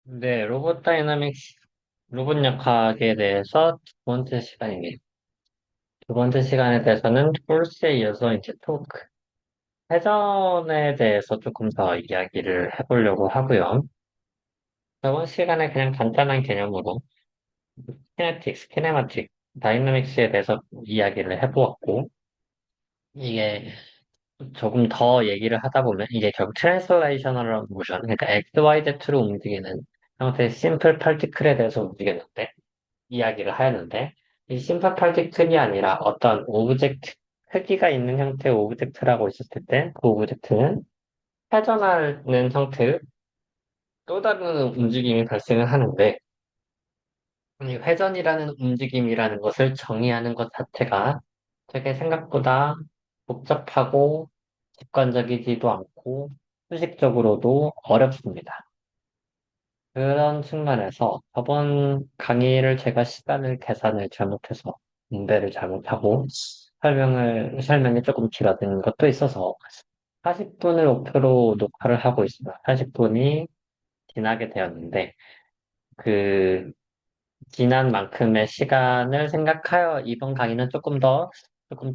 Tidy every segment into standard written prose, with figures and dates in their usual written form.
네, 로봇 다이나믹스, 로봇 역학에 대해서 두 번째 시간입니다. 두 번째 시간에 대해서는 콜스에 이어서 이제 토크, 회전에 대해서 조금 더 이야기를 해보려고 하고요. 저번 시간에 그냥 간단한 개념으로 키네틱스, 키네마틱, 다이나믹스에 대해서 이야기를 해보았고, 이게 조금 더 얘기를 하다 보면 이게 결국 트랜슬레이셔널 모션, 그러니까 XYZ로 움직이는 형태의 심플 파티클에 대해서 움직였는데, 이야기를 하였는데, 이 심파 파티클이 아니라 어떤 오브젝트, 크기가 있는 형태의 오브젝트라고 있었을 때, 그 오브젝트는 회전하는 형태의 또 다른 움직임이 발생을 하는데, 이 회전이라는 움직임이라는 것을 정의하는 것 자체가 되게 생각보다 복잡하고 직관적이지도 않고 수식적으로도 어렵습니다. 그런 측면에서 저번 강의를 제가 시간을 계산을 잘못해서 분배를 잘못하고 설명이 조금 길어진 것도 있어서 40분을 목표로 녹화를 하고 있습니다. 40분이 지나게 되었는데 그 지난 만큼의 시간을 생각하여 이번 강의는 조금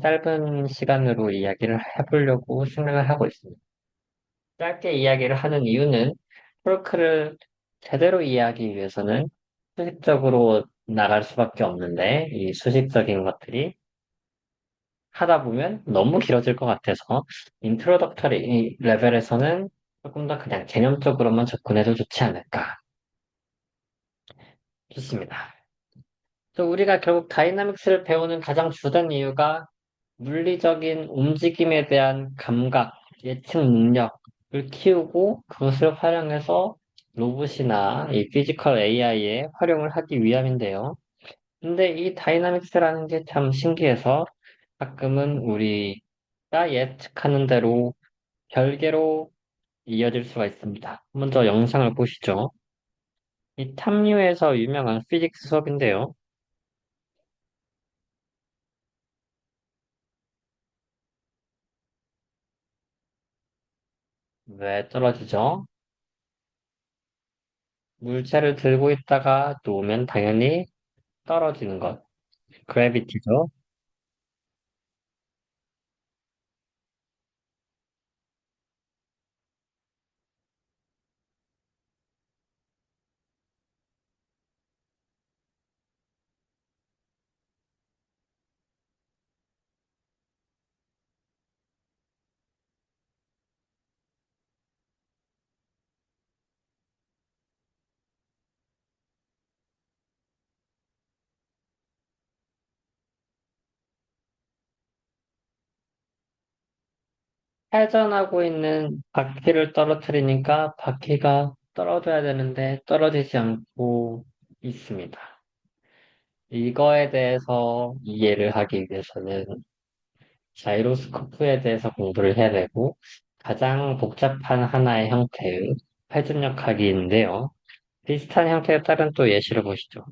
짧은 시간으로 이야기를 해보려고 생각을 하고 있습니다. 짧게 이야기를 하는 이유는 토크를 제대로 이해하기 위해서는 수식적으로 나갈 수밖에 없는데, 이 수식적인 것들이 하다 보면 너무 길어질 것 같아서, 인트로덕터리 레벨에서는 조금 더 그냥 개념적으로만 접근해도 좋지 않을까 싶습니다. 또 우리가 결국 다이나믹스를 배우는 가장 주된 이유가 물리적인 움직임에 대한 감각, 예측 능력을 키우고 그것을 활용해서 로봇이나 이 피지컬 AI에 활용을 하기 위함인데요. 근데 이 다이나믹스라는 게 참 신기해서 가끔은 우리가 예측하는 대로 별개로 이어질 수가 있습니다. 먼저 영상을 보시죠. 이 탐유에서 유명한 피직스 수업인데요. 왜 떨어지죠? 물체를 들고 있다가 놓으면 당연히 떨어지는 것. 그래비티죠. 회전하고 있는 바퀴를 떨어뜨리니까 바퀴가 떨어져야 되는데 떨어지지 않고 있습니다. 이거에 대해서 이해를 하기 위해서는 자이로스코프에 대해서 공부를 해야 되고 가장 복잡한 하나의 형태의 회전력학이인데요. 비슷한 형태에 따른 또 예시를 보시죠.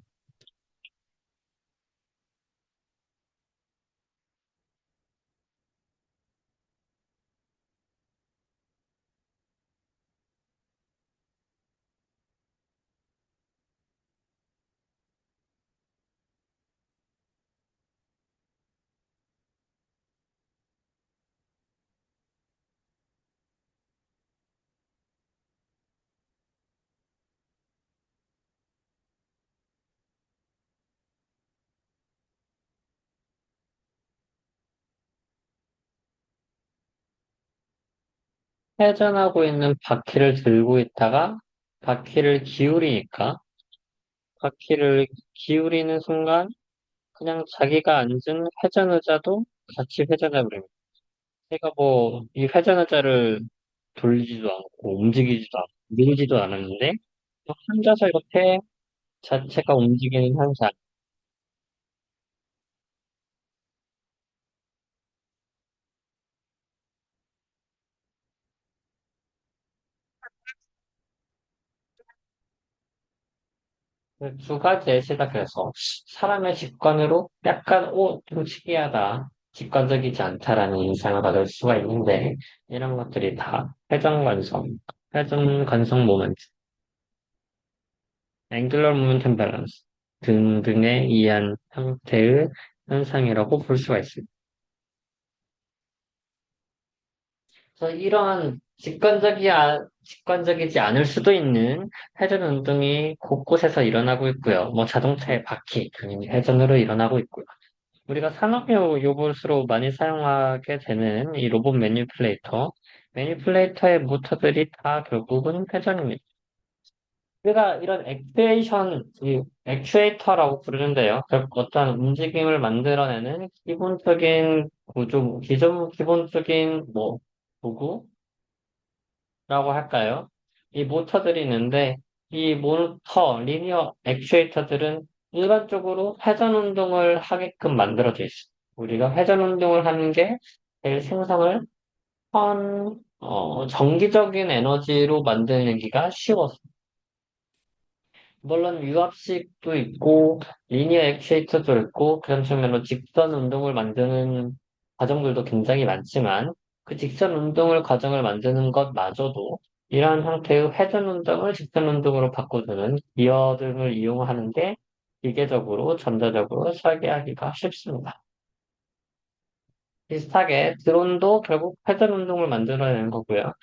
회전하고 있는 바퀴를 들고 있다가 바퀴를 기울이니까 바퀴를 기울이는 순간 그냥 자기가 앉은 회전 의자도 같이 회전해 버립니다. 제가 뭐 이 회전 의자를 돌리지도 않고 움직이지도 않고 밀지도 않았는데 혼자서 이렇게 자체가 움직이는 현상. 그두 가지 예시다 그래서 사람의 직관으로 약간 좀 특이하다. 직관적이지 않다라는 인상을 받을 수가 있는데 이런 것들이 다 회전 관성 모멘트 앵글러 모멘텀 밸런스 등등에 의한 형태의 현상이라고 볼 수가 있습니다. 그래서 이러한 직관적이지 않을 수도 있는 회전 운동이 곳곳에서 일어나고 있고요. 뭐 자동차의 바퀴, 당연히 회전으로 일어나고 있고요. 우리가 산업 로봇으로 많이 사용하게 되는 이 로봇 매니플레이터의 모터들이 다 결국은 회전입니다. 우리가 이런 이 액추에이터라고 부르는데요. 어떤 움직임을 만들어내는 기본적인 기본적인 뭐 도구라고 할까요? 이 모터들이 있는데 이 리니어 액추에이터들은 일반적으로 회전 운동을 하게끔 만들어져 있어요. 우리가 회전 운동을 하는 게 제일 생성을 정기적인 에너지로 만들기가 쉬워서. 물론 유압식도 있고 리니어 액추에이터도 있고 그런 측면으로 직선 운동을 만드는 과정들도 굉장히 많지만 그 직선 운동을 과정을 만드는 것마저도 이러한 형태의 회전 운동을 직선 운동으로 바꿔주는 기어 등을 이용하는 게 기계적으로 전자적으로 설계하기가 쉽습니다. 비슷하게 드론도 결국 회전 운동을 만들어내는 거고요.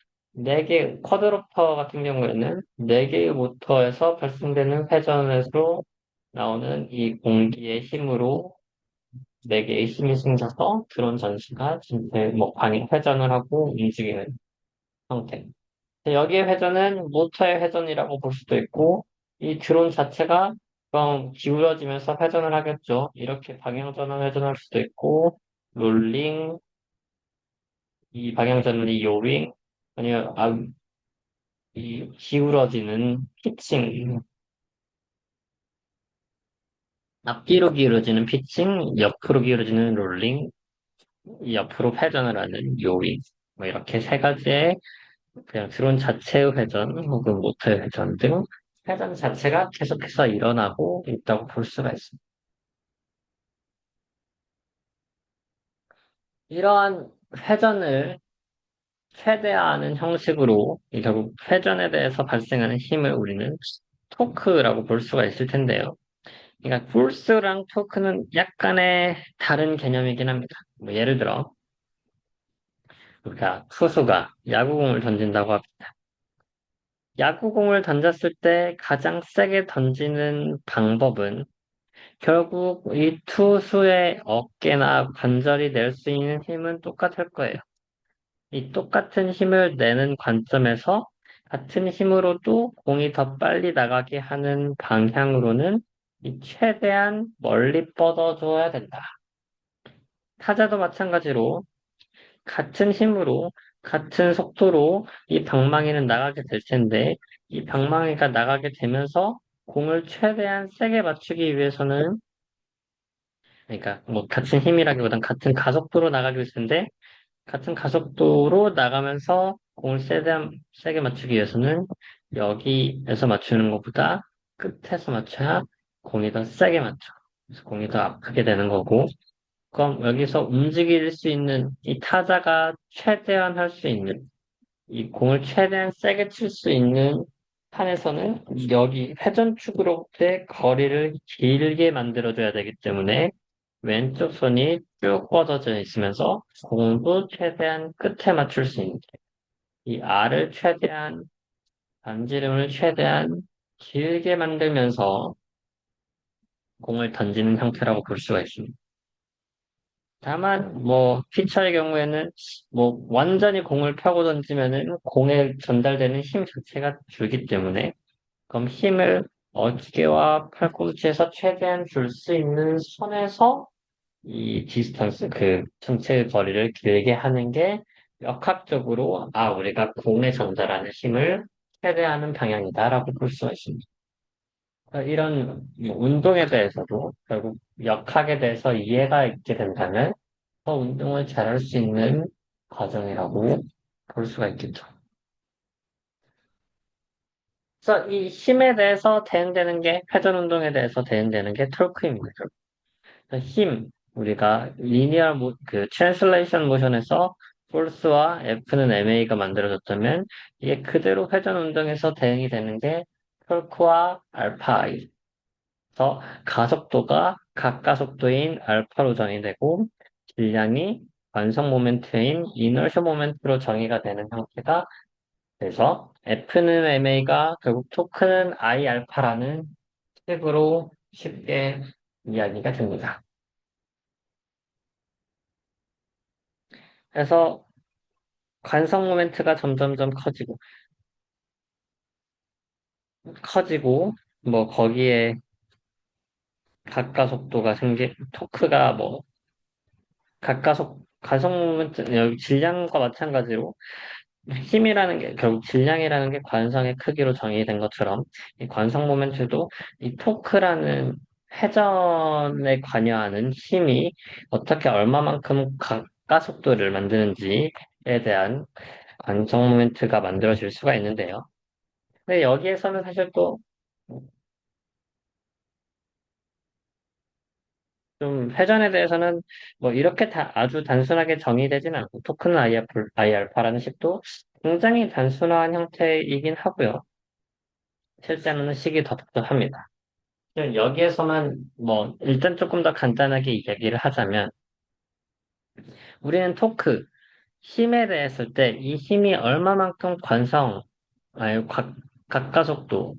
쿼드로퍼 같은 경우에는 네개의 모터에서 발생되는 회전에서 나오는 이 공기의 힘으로 네개의 힘이 생겨서 드론 전시가 방향 회전을 하고 움직이는 형태. 여기에 회전은 모터의 회전이라고 볼 수도 있고, 이 드론 자체가 좀 기울어지면서 회전을 하겠죠. 이렇게 방향 전환 회전할 수도 있고, 롤링, 이 방향전이 요윙, 아니면 이 기울어지는 피칭, 앞뒤로 기울어지는 피칭, 옆으로 기울어지는 롤링, 옆으로 회전을 하는 요윙. 뭐 이렇게 세 가지의 그냥 드론 자체의 회전 혹은 모터의 회전 등 회전 자체가 계속해서 일어나고 있다고 볼 수가 있습니다. 이러한 회전을 최대화하는 형식으로 이 결국 회전에 대해서 발생하는 힘을 우리는 토크라고 볼 수가 있을 텐데요. 그러니까 폴스랑 토크는 약간의 다른 개념이긴 합니다. 뭐 예를 들어 우리가 투수가 야구공을 던진다고 합니다. 야구공을 던졌을 때 가장 세게 던지는 방법은 결국 이 투수의 어깨나 관절이 낼 수 있는 힘은 똑같을 거예요. 이 똑같은 힘을 내는 관점에서 같은 힘으로도 공이 더 빨리 나가게 하는 방향으로는 최대한 멀리 뻗어줘야 된다. 타자도 마찬가지로 같은 힘으로 같은 속도로 이 방망이는 나가게 될 텐데 이 방망이가 나가게 되면서 공을 최대한 세게 맞추기 위해서는 그러니까 뭐 같은 힘이라기보단 같은 가속도로 나가게 될 텐데 같은 가속도로 나가면서 공을 세게 맞추기 위해서는 여기에서 맞추는 것보다 끝에서 맞춰야 공이 더 세게 맞춰. 그래서 공이 더 아프게 되는 거고 그럼 여기서 움직일 수 있는 이 타자가 최대한 할 수 있는 이 공을 최대한 세게 칠 수 있는 판에서는 여기 회전축으로부터의 거리를 길게 만들어줘야 되기 때문에 왼쪽 손이 쭉 뻗어져 있으면서 공도 최대한 끝에 맞출 수 있는 이 R을 최대한 반지름을 최대한 길게 만들면서 공을 던지는 형태라고 볼 수가 있습니다. 다만 뭐 피처의 경우에는 뭐 완전히 공을 펴고 던지면은 공에 전달되는 힘 자체가 줄기 때문에 그럼 힘을 어깨와 팔꿈치에서 최대한 줄 수 있는 선에서 이 디스턴스 그 전체 거리를 길게 하는 게 역학적으로 우리가 공에 전달하는 힘을 최대화하는 방향이다라고 볼 수가 있습니다. 이런 운동에 대해서도 결국 역학에 대해서 이해가 있게 된다면 더 운동을 잘할 수 있는 과정이라고 볼 수가 있겠죠. 그래서 이 힘에 대해서 대응되는 게 회전 운동에 대해서 대응되는 게 토크입니다. 우리가 트랜슬레이션 모션에서 포스와 F는 MA가 만들어졌다면 이게 그대로 회전 운동에서 대응이 되는 게 토크와 알파에서 가속도가 각가속도인 알파로 정의되고 질량이 완성 모멘트인 이너셜 모멘트로 정의가 되는 형태가 돼서 F는 ma가 결국 토크는 I 알파라는 식으로 쉽게 이야기가 됩니다. 그래서 관성 모멘트가 점점점 커지고 뭐 거기에 가속도가 토크가 뭐 가속 모멘트 여기 질량과 마찬가지로 힘이라는 게 결국 질량이라는 게 관성의 크기로 정의된 것처럼 이 관성 모멘트도 이 토크라는 회전에 관여하는 힘이 어떻게 얼마만큼 가속도를 만드는지에 대한 관성 모멘트가 만들어질 수가 있는데요. 근데 여기에서는 사실 또 좀 회전에 대해서는 뭐 이렇게 아주 단순하게 정의되진 않고 토큰 IR파라는 식도 굉장히 단순한 형태이긴 하고요. 실제로는 식이 더 복잡합니다. 여기에서만 뭐 일단 조금 더 간단하게 이야기를 하자면 우리는 토크, 힘에 대했을 때 이 힘이 얼마만큼 아니 각가속도,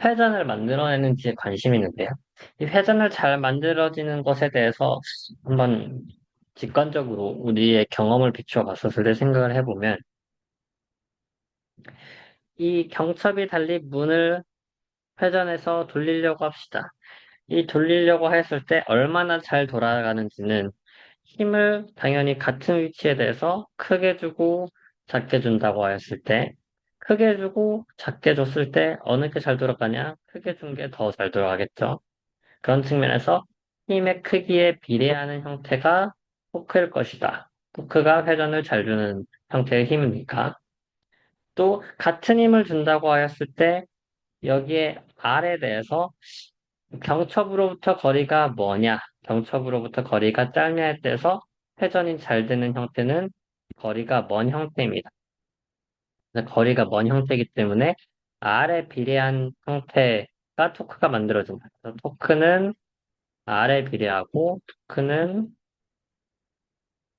회전을 만들어내는지에 관심이 있는데요. 이 회전을 잘 만들어지는 것에 대해서 한번 직관적으로 우리의 경험을 비추어 봤었을 때 생각을 해보면 이 경첩이 달린 문을 회전해서 돌리려고 합시다. 이 돌리려고 했을 때 얼마나 잘 돌아가는지는 힘을 당연히 같은 위치에 대해서 크게 주고 작게 준다고 했을 때, 크게 주고 작게 줬을 때 어느 게 잘 돌아가냐? 크게 준 게 더 잘 돌아가겠죠. 그런 측면에서 힘의 크기에 비례하는 형태가 토크일 것이다. 토크가 회전을 잘 주는 형태의 힘이니까. 또 같은 힘을 준다고 하였을 때 여기에 R에 대해서 경첩으로부터 거리가 뭐냐, 경첩으로부터 거리가 짧냐에 따라서 회전이 잘 되는 형태는 거리가 먼 형태입니다. 그래서 거리가 먼 형태이기 때문에 R에 비례한 형태가 토크가 만들어진다. 그래서 토크는 R에 비례하고 토크는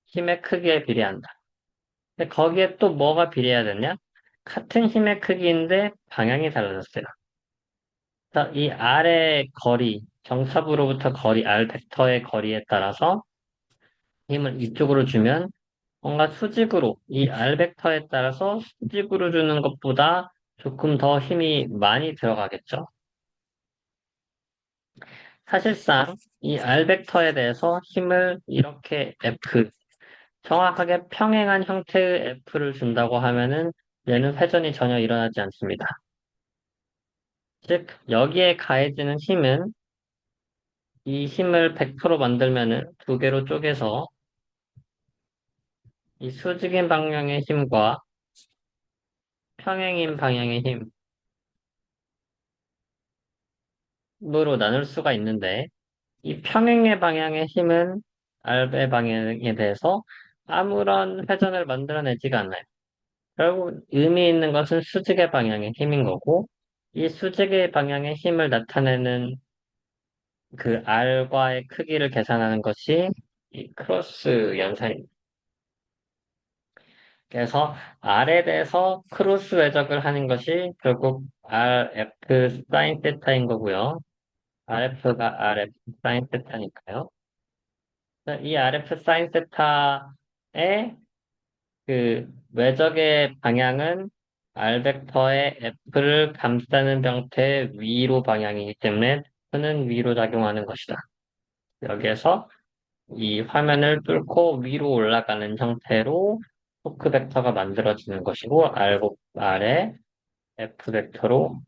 힘의 크기에 비례한다. 근데 거기에 또 뭐가 비례해야 되냐? 같은 힘의 크기인데 방향이 달라졌어요. 그래서 이 R의 거리, 정탑으로부터 거리, R 벡터의 거리에 따라서 힘을 이쪽으로 주면 뭔가 수직으로, 이 R 벡터에 따라서 수직으로 주는 것보다 조금 더 힘이 많이 들어가겠죠. 사실상 이 R 벡터에 대해서 힘을 이렇게 정확하게 평행한 형태의 F를 준다고 하면은 얘는 회전이 전혀 일어나지 않습니다. 즉, 여기에 가해지는 힘은 이 힘을 100% 만들면은 두 개로 쪼개서 이 수직인 방향의 힘과 평행인 방향의 힘으로 나눌 수가 있는데, 이 평행의 방향의 힘은 R의 방향에 대해서 아무런 회전을 만들어내지가 않아요. 결국 의미 있는 것은 수직의 방향의 힘인 거고, 이 수직의 방향의 힘을 나타내는 그 R과의 크기를 계산하는 것이 이 크로스 연산입니다. 그래서 R에 대해서 크로스 외적을 하는 것이 결국 RF 사인 세타인 거고요. RF가 RF 사인 세타니까요. 이 RF 사인 세타의 그 외적의 방향은 R 벡터의 F를 감싸는 형태의 위로 방향이기 때문에 F는 위로 작용하는 것이다. 여기에서 이 화면을 뚫고 위로 올라가는 형태로 토크 벡터가 만들어지는 것이고 R의 F 벡터로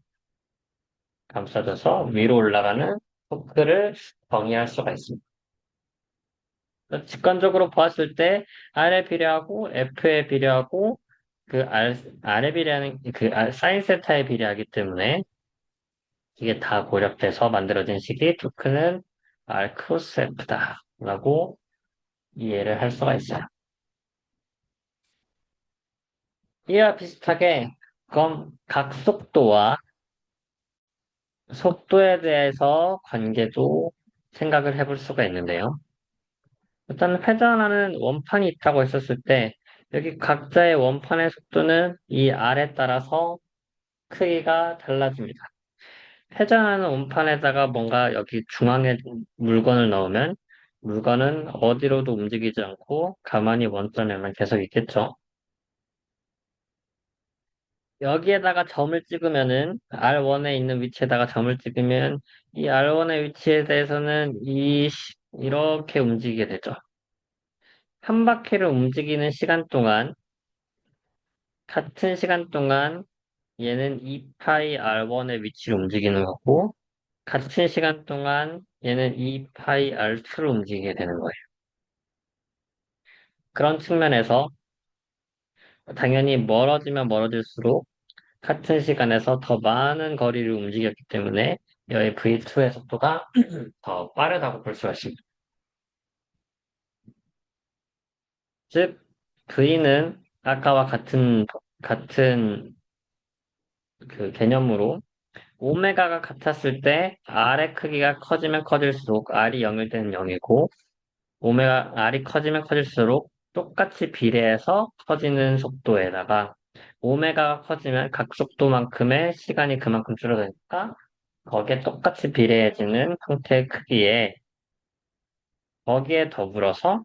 감싸져서 위로 올라가는 토크를 정의할 수가 있습니다. 직관적으로 보았을 때 R에 비례하고 F에 비례하고 R에 비례하는 사인 세타에 비례하기 때문에 이게 다 고력돼서 만들어진 식이 토크는 R 크로스 F다라고 이해를 할 수가 있어요. 이와 비슷하게 그럼 각속도와 속도에 대해서 관계도 생각을 해볼 수가 있는데요. 일단 회전하는 원판이 있다고 했었을 때, 여기 각자의 원판의 속도는 이 R에 따라서 크기가 달라집니다. 회전하는 원판에다가 뭔가 여기 중앙에 물건을 넣으면 물건은 어디로도 움직이지 않고 가만히 원점에만 계속 있겠죠. 여기에다가 점을 찍으면은 R1에 있는 위치에다가 점을 찍으면 이 R1의 위치에 대해서는 이렇게 움직이게 되죠. 한 바퀴를 움직이는 시간 동안 같은 시간 동안 얘는 2파이 R1의 위치를 움직이는 거고 같은 시간 동안 얘는 2파이 R2를 움직이게 되는 거예요. 그런 측면에서 당연히 멀어지면 멀어질수록 같은 시간에서 더 많은 거리를 움직였기 때문에 여의 V2의 속도가 더 빠르다고 볼 수가 있습니다. 즉, V는 아까와 같은 그 개념으로 오메가가 같았을 때 R의 크기가 커지면 커질수록 R이 0일 때는 0이고 R이 커지면 커질수록 똑같이 비례해서 커지는 속도에다가 오메가가 커지면 각 속도만큼의 시간이 그만큼 줄어드니까 거기에 똑같이 비례해지는 형태의 크기에 거기에 더불어서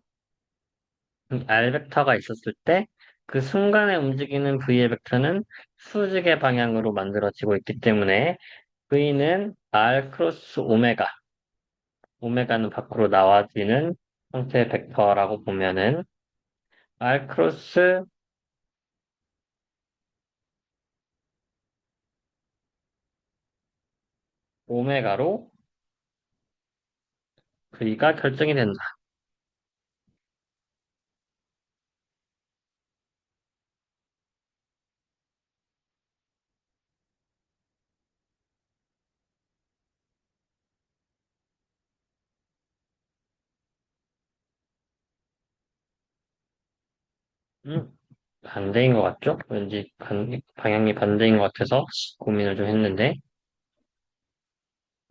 R 벡터가 있었을 때 그 순간에 움직이는 V의 벡터는 수직의 방향으로 만들어지고 있기 때문에 V는 R 크로스 오메가, 오메가는 밖으로 나와지는 형태의 벡터라고 보면은 R 크로스 오메가로 V가 결정이 된다. 음, 반대인 것 같죠? 왠지 방향이 반대인 것 같아서 고민을 좀 했는데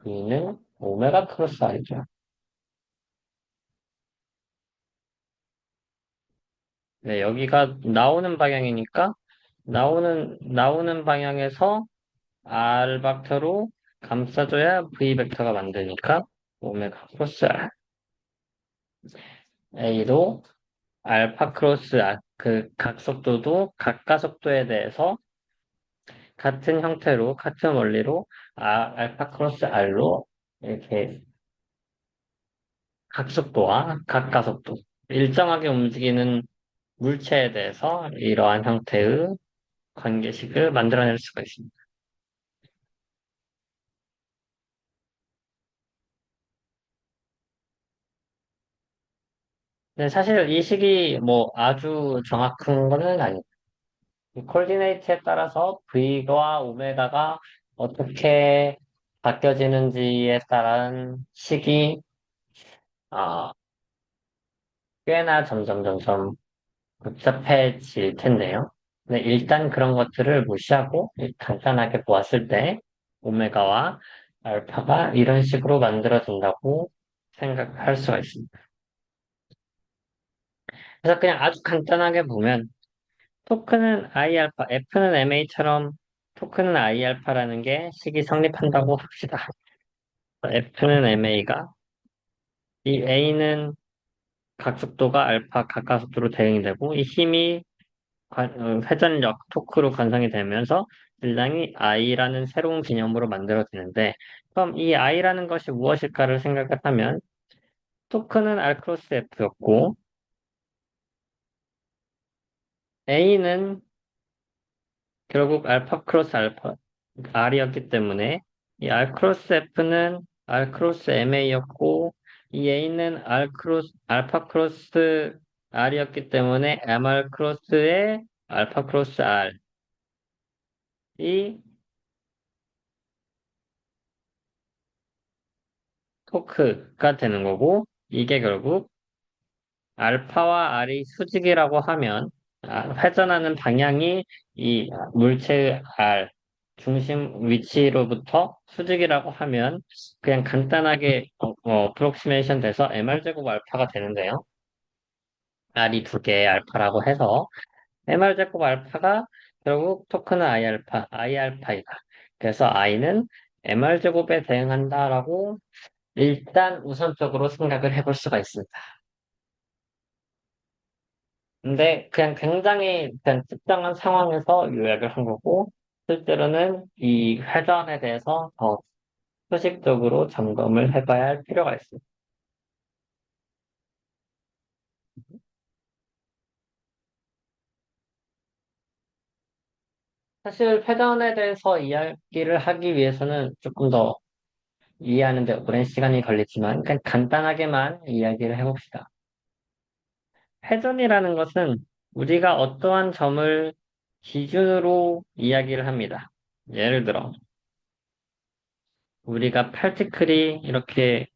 V는 오메가 크로스 R이죠. 네, 여기가 나오는 방향이니까 나오는 방향에서 R 벡터로 감싸줘야 V 벡터가 만드니까 오메가 크로스 R. A도 알파 크로스 R. 그 각속도도 각가속도에 대해서 같은 형태로, 같은 원리로 알파 크로스 R로 이렇게 각속도와 각가속도, 일정하게 움직이는 물체에 대해서 이러한 형태의 관계식을 만들어낼 수가 있습니다. 근데 사실 이 식이 뭐 아주 정확한 거는 아니에요. 이 콜디네이트에 따라서 V와 오메가가 어떻게 바뀌어지는지에 따른 식이 아, 꽤나 점점 복잡해질 텐데요. 근데 일단 그런 것들을 무시하고 간단하게 보았을 때 오메가와 알파가 이런 식으로 만들어진다고 생각할 수가 있습니다. 그래서 그냥 아주 간단하게 보면 토크는 I알파, F는 MA처럼 토크는 I알파라는 게 식이 성립한다고 합시다. F는 MA가 이 A는 각속도가 알파 각가속도로 대응이 되고 이 힘이 회전력, 토크로 관성이 되면서 질량이 I라는 새로운 개념으로 만들어지는데, 그럼 이 I라는 것이 무엇일까를 생각하면, 토크는 R 크로스 F였고, A는 결국 알파 크로스 알파, R이었기 때문에, 이 R 크로스 F는 R 크로스 MA였고, 이 A는 알파 크로스 R이었기 때문에 MR 크로스의 알파 크로스 R이 토크가 되는 거고, 이게 결국 알파와 R이 수직이라고 하면, 회전하는 방향이 이 물체의 R, 중심 위치로부터 수직이라고 하면 그냥 간단하게 어프록시메이션 돼서 mr제곱 알파가 되는데요. r이 두 개의 알파라고 해서 mr제곱 알파가 결국 토크는 i알파이다. 그래서 i는 mr제곱에 대응한다라고 일단 우선적으로 생각을 해볼 수가 있습니다. 근데 그냥 굉장히 그냥 특정한 상황에서 요약을 한 거고, 실제로는 이 회전에 대해서 더 수식적으로 점검을 해봐야 할 필요가 있습니다. 사실 회전에 대해서 이야기를 하기 위해서는 조금 더 이해하는 데 오랜 시간이 걸리지만, 그냥 간단하게만 이야기를 해봅시다. 회전이라는 것은 우리가 어떠한 점을 기준으로 이야기를 합니다. 예를 들어, 우리가 팔티클이 이렇게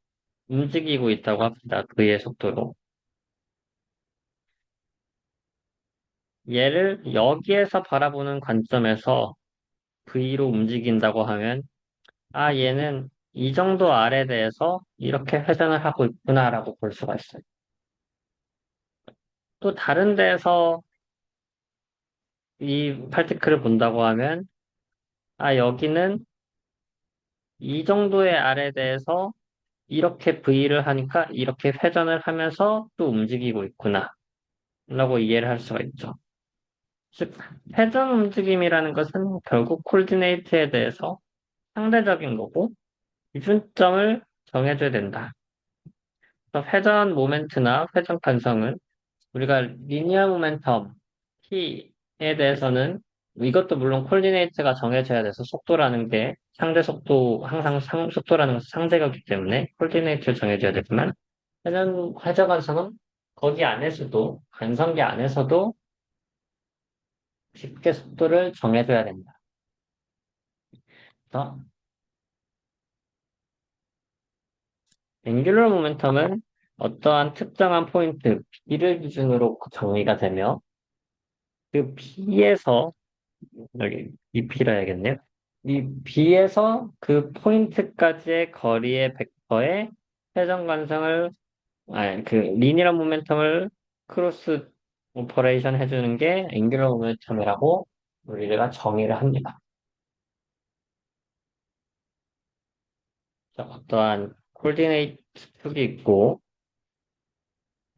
움직이고 있다고 합시다. 그의 속도로. 얘를 여기에서 바라보는 관점에서 V로 움직인다고 하면, 아, 얘는 이 정도 R에 대해서 이렇게 회전을 하고 있구나라고 볼 수가 있어요. 또 다른 데에서 이 파티클을 본다고 하면, 아, 여기는 이 정도의 R에 대해서 이렇게 V를 하니까 이렇게 회전을 하면서 또 움직이고 있구나. 라고 이해를 할 수가 있죠. 즉, 회전 움직임이라는 것은 결국 콜디네이트에 대해서 상대적인 거고, 기준점을 정해줘야 된다. 그래서 회전 모멘트나 회전 간성은 우리가 리니어 모멘텀 t에 대해서는 이것도 물론 콜디네이트가 정해져야 돼서 속도라는 게 상대 속도, 항상 속도라는 것은 상대가기 때문에 콜디네이트를 정해줘야 되지만 회전 간성은 거기 안에서도, 간성기 안에서도 쉽게 속도를 정해줘야 된다. 그래서 앵귤러 모멘텀은 어떠한 특정한 포인트 B를 기준으로 정의가 되며 그 B에서 여기 이 B라 해야겠네요. 이 B에서 그 포인트까지의 거리의 벡터의 회전 관성을 아니 그 리니어 모멘텀을 크로스 오퍼레이션 해주는 게 앵귤러 모멘텀이라고 우리가 정의를 합니다. 그래서 어떠한 콜디네이트 축이 있고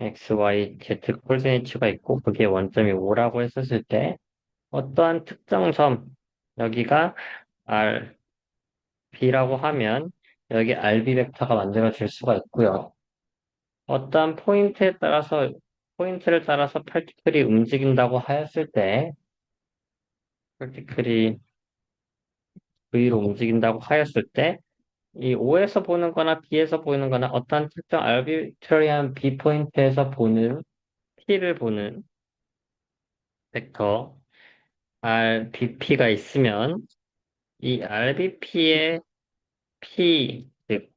x, y, z 코디네이트가 있고 그게 원점이 5라고 했었을 때 어떠한 특정 점 여기가 R, B라고 하면 여기 RB 벡터가 만들어질 수가 있고요. 어떠한 포인트를 따라서 파티클이 움직인다고 하였을 때 파티클이 V로 움직인다고 하였을 때 이 O에서 보는 거나 B에서 보이는 거나 어떠한 특정 arbitrari한 B 포인트에서 보는 P를 보는 벡터 RBP가 있으면 이 RBP의 P, 즉,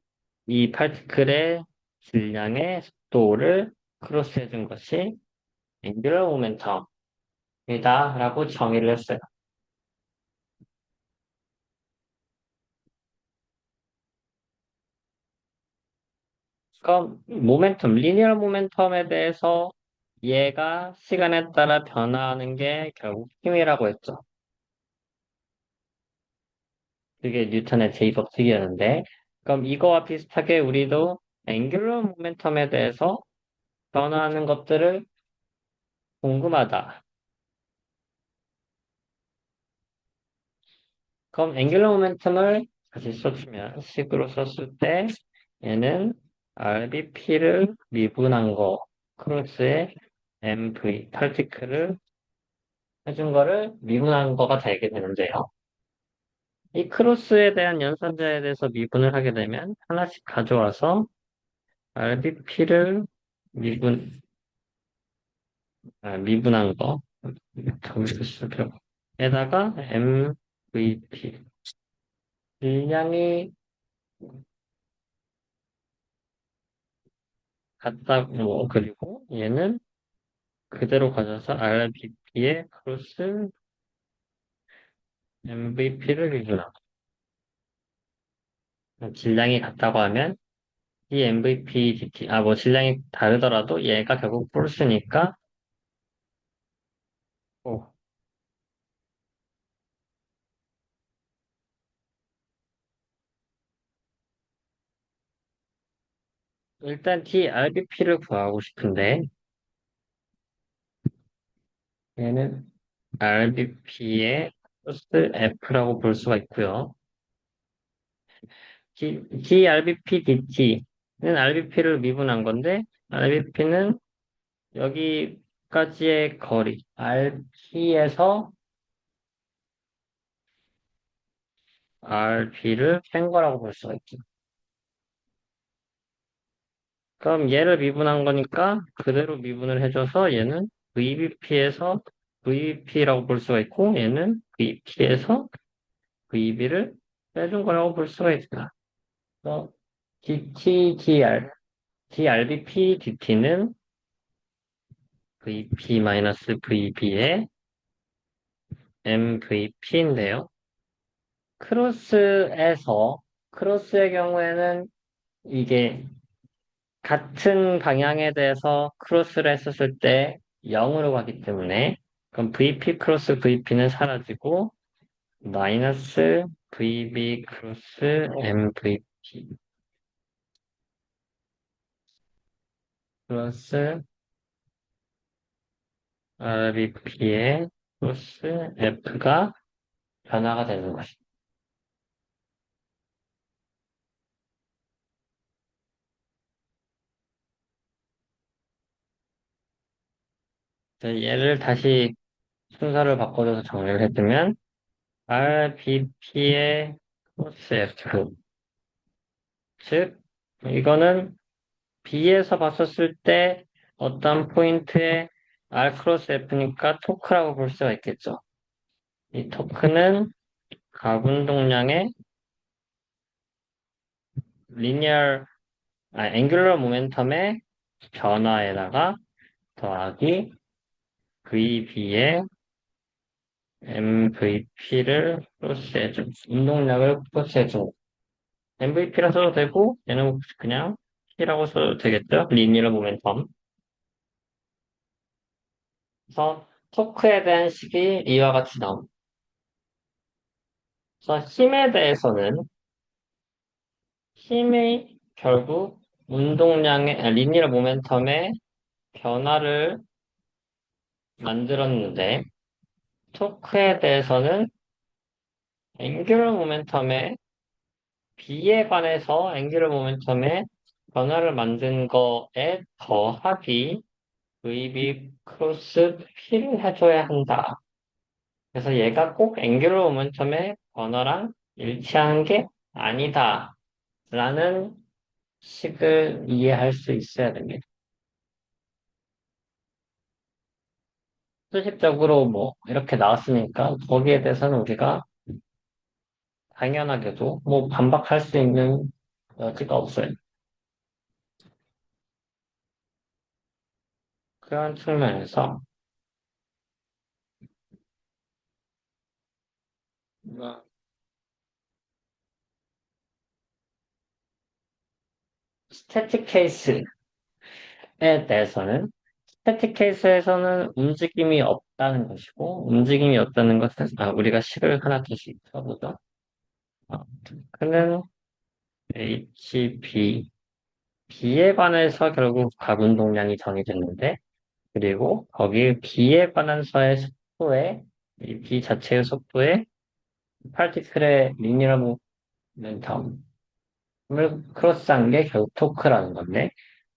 이 파티클의 질량의 속도를 크로스해 준 것이 앵귤러 모멘텀이다 라고 정의를 했어요. 그럼 리니어 모멘텀에 대해서 얘가 시간에 따라 변화하는 게 결국 힘이라고 했죠. 그게 뉴턴의 제2법칙이었는데 그럼 이거와 비슷하게 우리도 앵귤러 모멘텀에 대해서 변화하는 것들을 궁금하다. 그럼 앵귤러 모멘텀을 다시 써주면 식으로 썼을 때 얘는 RBP를 미분한 거 크로스에 MV 파티클을 해준 거를 미분한 거가 되게 되는데요. 이 크로스에 대한 연산자에 대해서 미분을 하게 되면 하나씩 가져와서 RBP를 미분 미분한 거 정식을 쓸 필요 에다가 MVP 질량이 같다고 그리고 얘는 그대로 가져서 RBP의 크로스 MVP를 기준으로. 질량이 같다고 하면 이 MVP, DT, 뭐 질량이 다르더라도 얘가 결국 홀수니까, 오, 일단 TRBP를 구하고 싶은데, 얘는 RBP의 플러스 F라고 볼 수가 있고요. DRBP, DT는 RBP를 미분한 건데, RBP는 여기까지의 거리, RP에서 RP를 뺀 거라고 볼 수가 있죠. 그럼 얘를 미분한 거니까 그대로 미분을 해줘서 얘는 VBP에서 VBP라고 볼 수가 있고 얘는 VP에서 VB를 빼준 거라고 볼 수가 있다. 그래서 DTDR, DRBP, DT는 VP-VB의 MVP인데요. 크로스에서 크로스의 경우에는 이게 같은 방향에 대해서 크로스를 했었을 때 0으로 가기 때문에 그럼 VP 크로스 VP는 사라지고 마이너스 VB 크로스 MVP 플러스 RBP의 크로스 F가 변화가 되는 것입니다. 얘를 다시 순서를 바꿔줘서 정리를 해주면 RBP의 크로스 F 즉 이거는 B에서 봤었을 때 어떤 포인트에 R 크로스 F니까 토크라고 볼 수가 있겠죠. 이 토크는 각 운동량의 리니어, 앵귤러 모멘텀의 변화에다가 더하기 VB의 MVP를 크로스해줘. 운동량을 크로스해줘. MVP라 써도 되고, 얘는 그냥 P라고 써도 되겠죠? 리니어 모멘텀. 그래서 토크에 대한 식이 이와 같이 나옵니다. 그래서 힘에 대해서는 힘이 결국 리니어 모멘텀의 변화를 만들었는데, 토크에 대해서는 앵귤러 모멘텀의 B에 관해서 앵귤러 모멘텀의 변화를 만든 거에 더하기 VB 크로스 P를 해줘야 한다. 그래서 얘가 꼭 앵귤러 모멘텀의 변화랑 일치하는 게 아니다. 라는 식을 이해할 수 있어야 됩니다. 수식적으로 뭐 이렇게 나왔으니까 거기에 대해서는 우리가 당연하게도 뭐 반박할 수 있는 여지가 없어요. 그런 측면에서 스태틱 케이스에 대해서는 스태틱 케이스에서는 움직임이 없다는 것이고 움직임이 없다는 것은 우리가 식을 하나 둘씩 써보죠. 그는 HB B에 관해서 결국 각 운동량이 정해졌는데 그리고 거기 B에 관한서의 속도에 이 B 자체의 속도에 파티클의 리니어 모멘텀을 크로스한 게 결국 토크라는 건데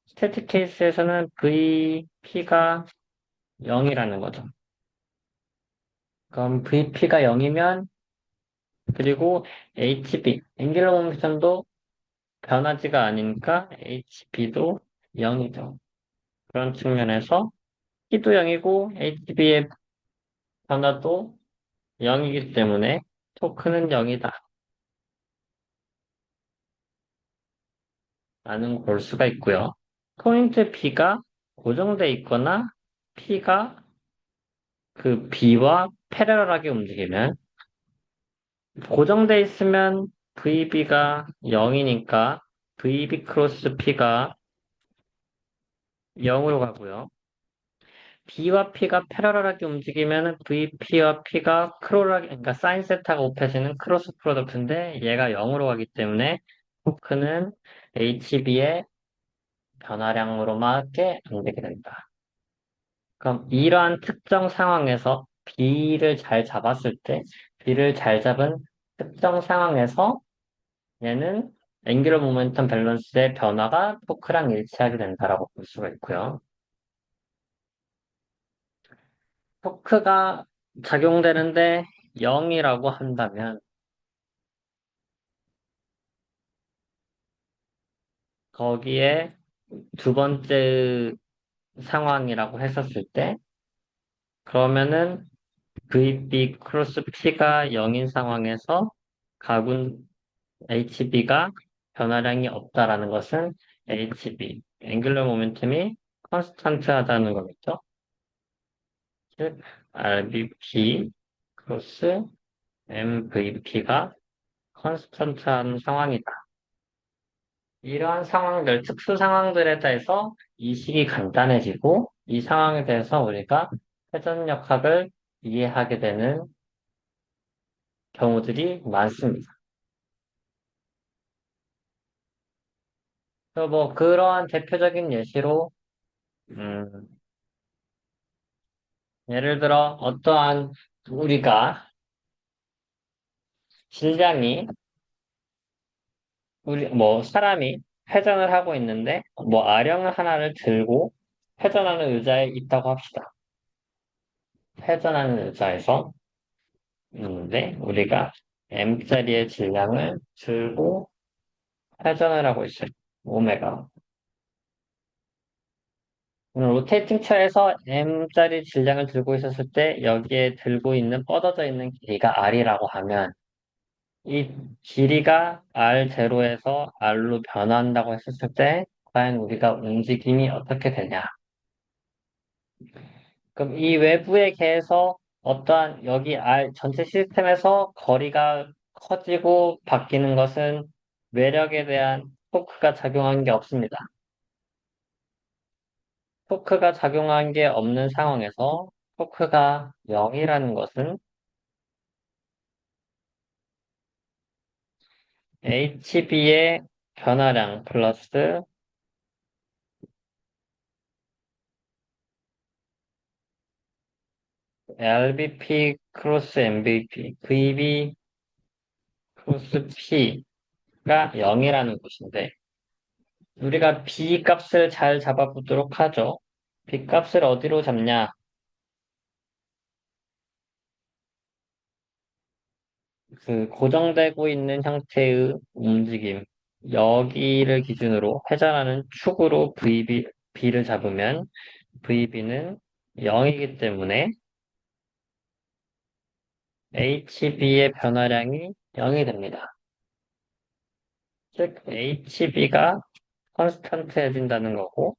스태틱 케이스에서는 VP가 0이라는 거죠. 그럼 VP가 0이면 그리고 HB 앵귤러 모멘텀도 변하지가 않으니까 HB도 0이죠. 그런 측면에서 T도 0이고 HB의 변화도 0이기 때문에 토크는 0이다. 라는 걸 수가 있고요. 포인트 B가 고정돼 있거나 P가 그 B와 패러럴하게 움직이면 고정돼 있으면 VB가 0이니까 VB 크로스 P가 0으로 가고요. B와 P가 패러럴하게 움직이면 VP와 P가 그러니까 사인 세타가 곱해지는 크로스 프로덕트인데 얘가 0으로 가기 때문에 토크는 HB의 변화량으로밖에 안 되게 된다. 그럼 이러한 특정 상황에서 B를 잘 잡은 특정 상황에서 얘는 앵귤러 모멘텀 밸런스의 변화가 토크랑 일치하게 된다라고 볼 수가 있고요. 토크가 작용되는데 0이라고 한다면 거기에 두 번째 상황이라고 했었을 때 그러면은 VB 크로스 P가 0인 상황에서 가군 HB가 변화량이 없다라는 것은 HB, 앵귤러 모멘텀이 컨스탄트하다는 거겠죠. 즉 RBP 크로스 MVP가 컨스턴트한 상황이다. 이러한 상황들, 특수 상황들에 대해서 이식이 간단해지고 이 상황에 대해서 우리가 회전역학을 이해하게 되는 경우들이 많습니다. 그래서 뭐 그러한 대표적인 예시로 음, 예를 들어 어떠한 우리가 질량이 우리 뭐 사람이 회전을 하고 있는데 뭐 아령 하나를 들고 회전하는 의자에 있다고 합시다. 회전하는 의자에서 있는데 우리가 m짜리의 질량을 들고 회전을 하고 있어요. 오메가. 로테이팅 차에서 m짜리 질량을 들고 있었을 때 여기에 들고 있는 뻗어져 있는 길이가 r이라고 하면 이 길이가 r0에서 r로 변한다고 했었을 때 과연 우리가 움직임이 어떻게 되냐? 그럼 이 외부의 개에서 어떠한 여기 R 전체 시스템에서 거리가 커지고 바뀌는 것은 외력에 대한 토크가 작용한 게 없습니다. 토크가 작용한 게 없는 상황에서 토크가 0이라는 것은 HB의 변화량 플러스 LBP 크로스 MVP, VB 크로스 P가 0이라는 것인데 우리가 B 값을 잘 잡아보도록 하죠. B 값을 어디로 잡냐? 그 고정되고 있는 형태의 움직임. 여기를 기준으로 회전하는 축으로 B를 잡으면 VB는 0이기 때문에 HB의 변화량이 0이 됩니다. 즉, HB가 컨스턴트해진다는 거고,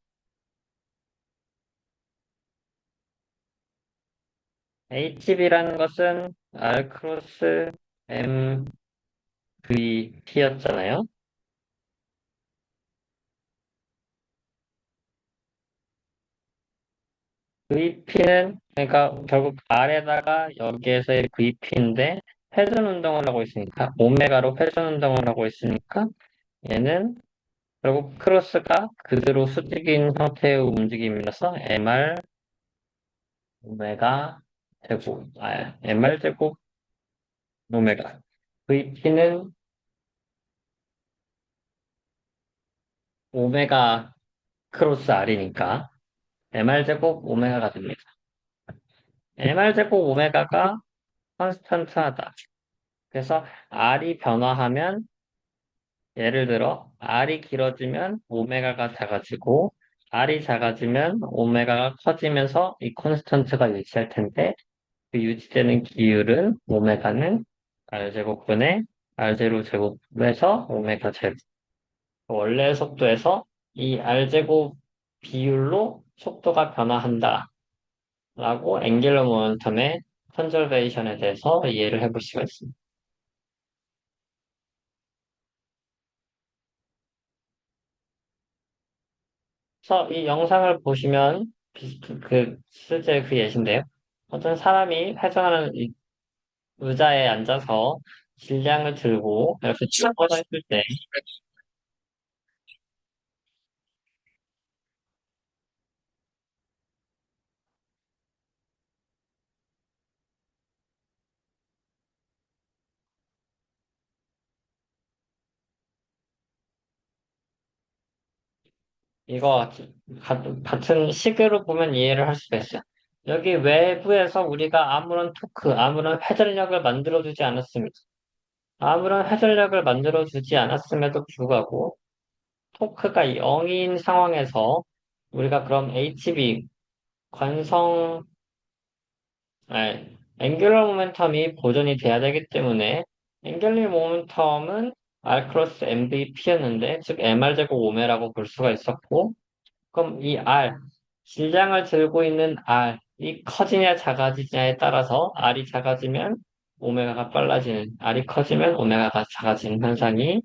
HB라는 것은 R 크로스 MVP였잖아요. VP는 그러니까 결국 R에다가 여기에서의 VP인데 회전 운동을 하고 있으니까 오메가로 회전 운동을 하고 있으니까 얘는 결국 크로스가 그대로 수직인 형태의 움직임이라서 MR 오메가 제곱 MR 제곱 오메가 VP는 오메가 크로스 R이니까 MR 제곱 오메가가 됩니다. MR 제곱 오메가가 컨스턴트하다. 그래서 R이 변화하면 예를 들어 R이 길어지면 오메가가 작아지고 R이 작아지면 오메가가 커지면서 이 콘스턴트가 유지할 텐데 그 유지되는 기율은 오메가는 R제곱분의 R0 제곱에서 오메가 제곱 원래 속도에서 이 R제곱 비율로 속도가 변화한다 라고 앵귤러 모멘텀의 컨저베이션에 대해서 이해를 해볼 수가 있습니다. 그래서 이 영상을 보시면 실제 그 예시인데요. 어떤 사람이 회전하는 이 의자에 앉아서 질량을 들고 이렇게 쭉 뻗어 있을 때 이거 같은 식으로 보면 이해를 할 수가 있어요. 여기 외부에서 우리가 아무런 토크, 아무런 회전력을 만들어주지 않았습니다. 아무런 회전력을 만들어주지 않았음에도 불구하고 토크가 0인 상황에서 우리가 그럼 HB, 관성, 앵귤러 모멘텀이 보존이 돼야 되기 때문에 앵귤러 모멘텀은 R 크로스 MVP였는데 즉 MR 제곱 오메라고 볼 수가 있었고 그럼 이 R, 질량을 들고 있는 R이 커지냐 작아지냐에 따라서 R이 작아지면 오메가가 빨라지는, R이 커지면 오메가가 작아지는 현상이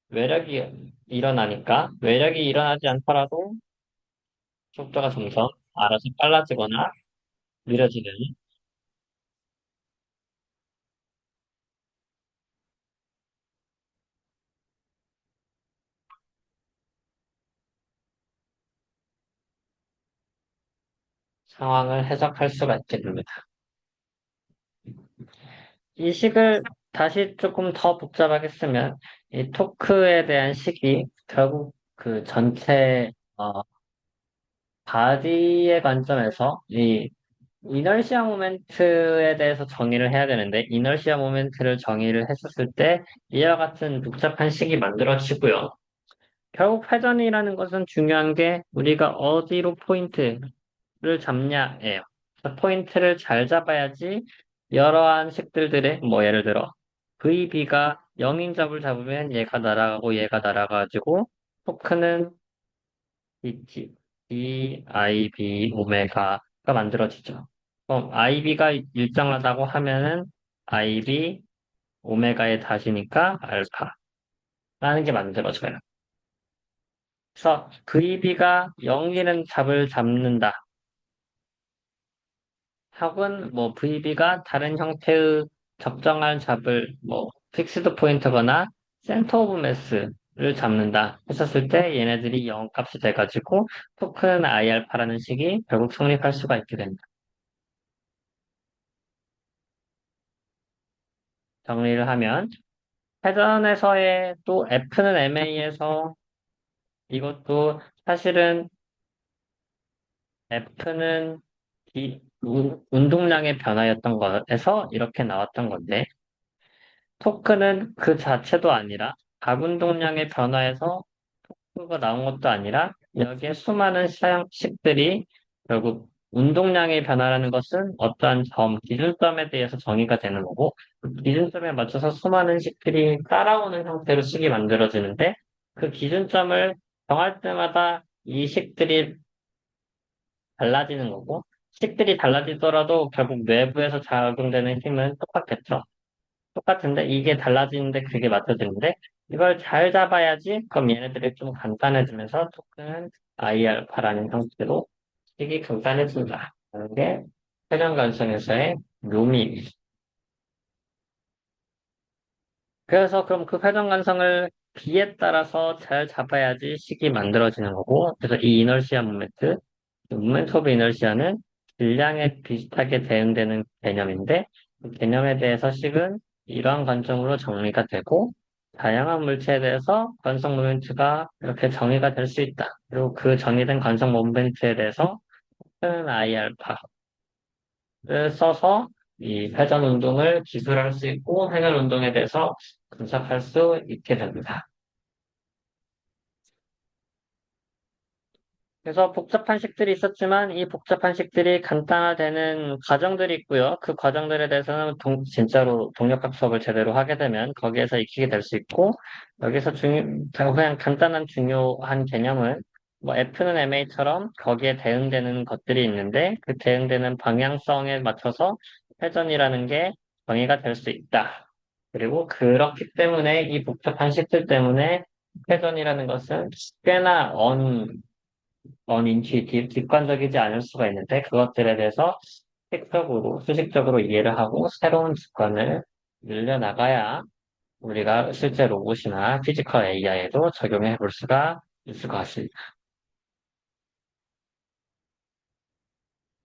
외력이 일어나니까 외력이 일어나지 않더라도 속도가 점점 알아서 빨라지거나 느려지는 상황을 해석할 수가 있게 됩니다. 이 식을 다시 조금 더 복잡하게 쓰면 이 토크에 대한 식이 결국 그 전체 바디의 관점에서 이 이널시아 모멘트에 대해서 정의를 해야 되는데 이널시아 모멘트를 정의를 했었을 때 이와 같은 복잡한 식이 만들어지고요. 결국 회전이라는 것은 중요한 게 우리가 어디로 포인트를 잡냐예요. 포인트를 잘 잡아야지 여러한 식들의 뭐 예를 들어 VB가 0인 잡을 잡으면 얘가 날아가고 얘가 날아가지고 토크는 DIB 오메가가 만들어지죠. 그럼 IB가 일정하다고 하면은 IB 오메가의 다시니까 알파라는 게 만들어져요. 그래서 VB가 0이는 잡을 잡는다. 혹은 뭐 VB가 다른 형태의 적정한 잡을 뭐 픽스드 포인트거나 센터 오브 매스를 잡는다 했었을 때 얘네들이 0 값이 돼가지고 토큰 IR파라는 식이 결국 성립할 수가 있게 됩니다. 정리를 하면 회전에서의 또 F는 MA에서 이것도 사실은 F는 운동량의 변화였던 거에서 이렇게 나왔던 건데 토크는 그 자체도 아니라 가운동량의 변화에서 토크가 나온 것도 아니라 여기에 수많은 식들이 결국 운동량의 변화라는 것은 어떠한 기준점에 대해서 정의가 되는 거고 그 기준점에 맞춰서 수많은 식들이 따라오는 형태로 식이 만들어지는데 그 기준점을 정할 때마다 이 식들이 달라지는 거고 식들이 달라지더라도 결국 내부에서 작용되는 힘은 똑같겠죠. 똑같은데 이게 달라지는데 그게 맞춰지는데 이걸 잘 잡아야지 그럼 얘네들이 좀 간단해지면서 토큰 IR파라는 형태로 되게 간단해진다. 라는 게 회전 관성에서의 묘미. 그래서 그럼 그 회전 관성을 비에 따라서 잘 잡아야지 식이 만들어지는 거고 그래서 이 이너시아 모멘트, 모멘트 오브 이너시아는 질량에 비슷하게 대응되는 개념인데 그 개념에 대해서 식은 이러한 관점으로 정리가 되고 다양한 물체에 대해서 관성 모멘트가 이렇게 정의가 될 수 있다. 그리고 그 정의된 관성 모멘트에 대해서 큰 IR파를 써서 이 회전 운동을 기술할 수 있고 회전 운동에 대해서 분석할 수 있게 됩니다. 그래서 복잡한 식들이 있었지만 이 복잡한 식들이 간단화되는 과정들이 있고요. 그 과정들에 대해서는 진짜로 동력학 수업을 제대로 하게 되면 거기에서 익히게 될 수 있고 여기서 그냥 간단한 중요한 개념은 뭐 F는 MA처럼 거기에 대응되는 것들이 있는데 그 대응되는 방향성에 맞춰서 회전이라는 게 정의가 될 수 있다. 그리고 그렇기 때문에 이 복잡한 식들 때문에 회전이라는 것은 꽤나 non-intuitive, 직관적이지 않을 수가 있는데 그것들에 대해서 수식적으로 이해를 하고 새로운 직관을 늘려나가야 우리가 실제 로봇이나 피지컬 AI에도 적용해 볼 수가 있을 것 같습니다.